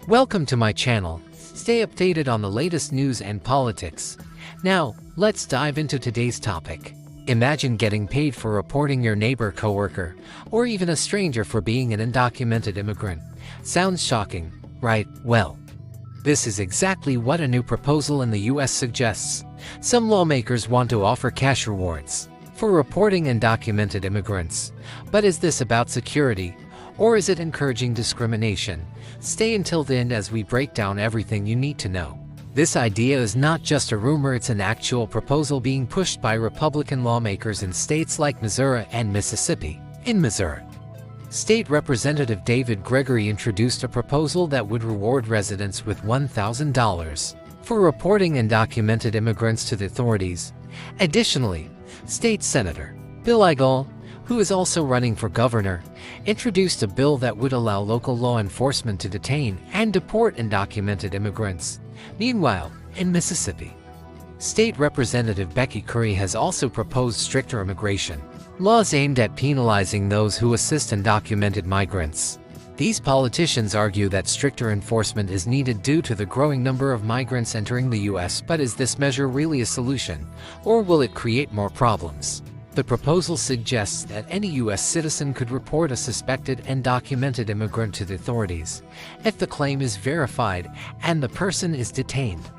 Welcome to my channel. Stay updated on the latest news and politics. Now, let's dive into today's topic. Imagine getting paid for reporting your neighbor, coworker, or even a stranger for being an undocumented immigrant. Sounds shocking, right? Well, this is exactly what a new proposal in the US suggests. Some lawmakers want to offer cash rewards for reporting undocumented immigrants. But is this about security, or is it encouraging discrimination? Stay until the end as we break down everything you need to know. This idea is not just a rumor, it's an actual proposal being pushed by Republican lawmakers in states like Missouri and Mississippi. In Missouri, State Representative David Gregory introduced a proposal that would reward residents with $1,000 for reporting undocumented immigrants to the authorities. Additionally, State Senator Bill Eigel, who is also running for governor, introduced a bill that would allow local law enforcement to detain and deport undocumented immigrants. Meanwhile, in Mississippi, State Representative Becky Curry has also proposed stricter immigration laws aimed at penalizing those who assist undocumented migrants. These politicians argue that stricter enforcement is needed due to the growing number of migrants entering the US. But is this measure really a solution, or will it create more problems? The proposal suggests that any U.S. citizen could report a suspected undocumented immigrant to the authorities if the claim is verified and the person is detained.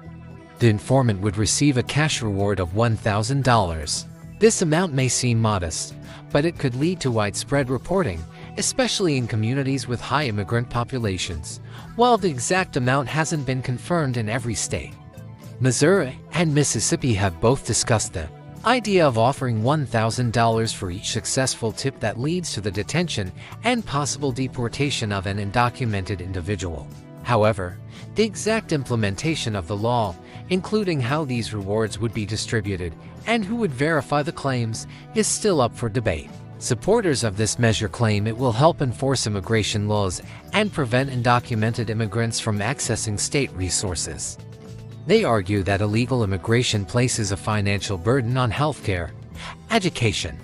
The informant would receive a cash reward of $1,000. This amount may seem modest, but it could lead to widespread reporting, especially in communities with high immigrant populations. While the exact amount hasn't been confirmed in every state, Missouri and Mississippi have both discussed the idea of offering $1,000 for each successful tip that leads to the detention and possible deportation of an undocumented individual. However, the exact implementation of the law, including how these rewards would be distributed and who would verify the claims, is still up for debate. Supporters of this measure claim it will help enforce immigration laws and prevent undocumented immigrants from accessing state resources. They argue that illegal immigration places a financial burden on healthcare, education,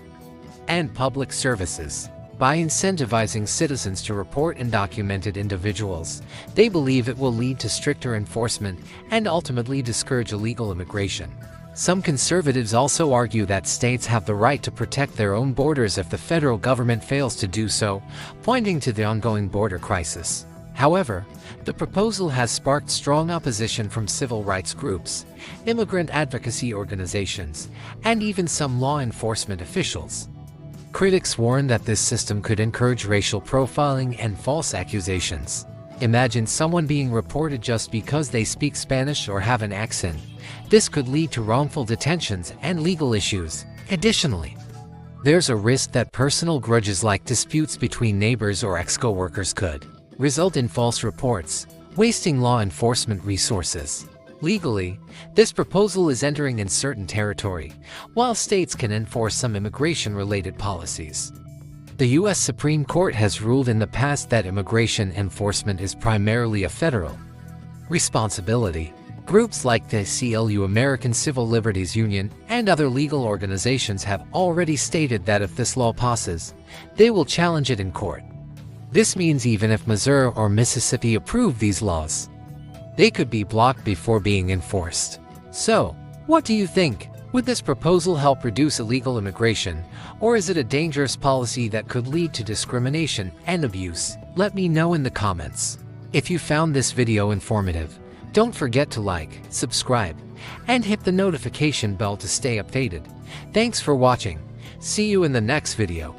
and public services. By incentivizing citizens to report undocumented individuals, they believe it will lead to stricter enforcement and ultimately discourage illegal immigration. Some conservatives also argue that states have the right to protect their own borders if the federal government fails to do so, pointing to the ongoing border crisis. However, the proposal has sparked strong opposition from civil rights groups, immigrant advocacy organizations, and even some law enforcement officials. Critics warn that this system could encourage racial profiling and false accusations. Imagine someone being reported just because they speak Spanish or have an accent. This could lead to wrongful detentions and legal issues. Additionally, there's a risk that personal grudges like disputes between neighbors or ex-coworkers could result in false reports, wasting law enforcement resources. Legally, this proposal is entering uncertain territory, while states can enforce some immigration-related policies. The U.S. Supreme Court has ruled in the past that immigration enforcement is primarily a federal responsibility. Groups like the ACLU, American Civil Liberties Union, and other legal organizations have already stated that if this law passes, they will challenge it in court. This means even if Missouri or Mississippi approve these laws, they could be blocked before being enforced. So, what do you think? Would this proposal help reduce illegal immigration, or is it a dangerous policy that could lead to discrimination and abuse? Let me know in the comments. If you found this video informative, don't forget to like, subscribe, and hit the notification bell to stay updated. Thanks for watching. See you in the next video.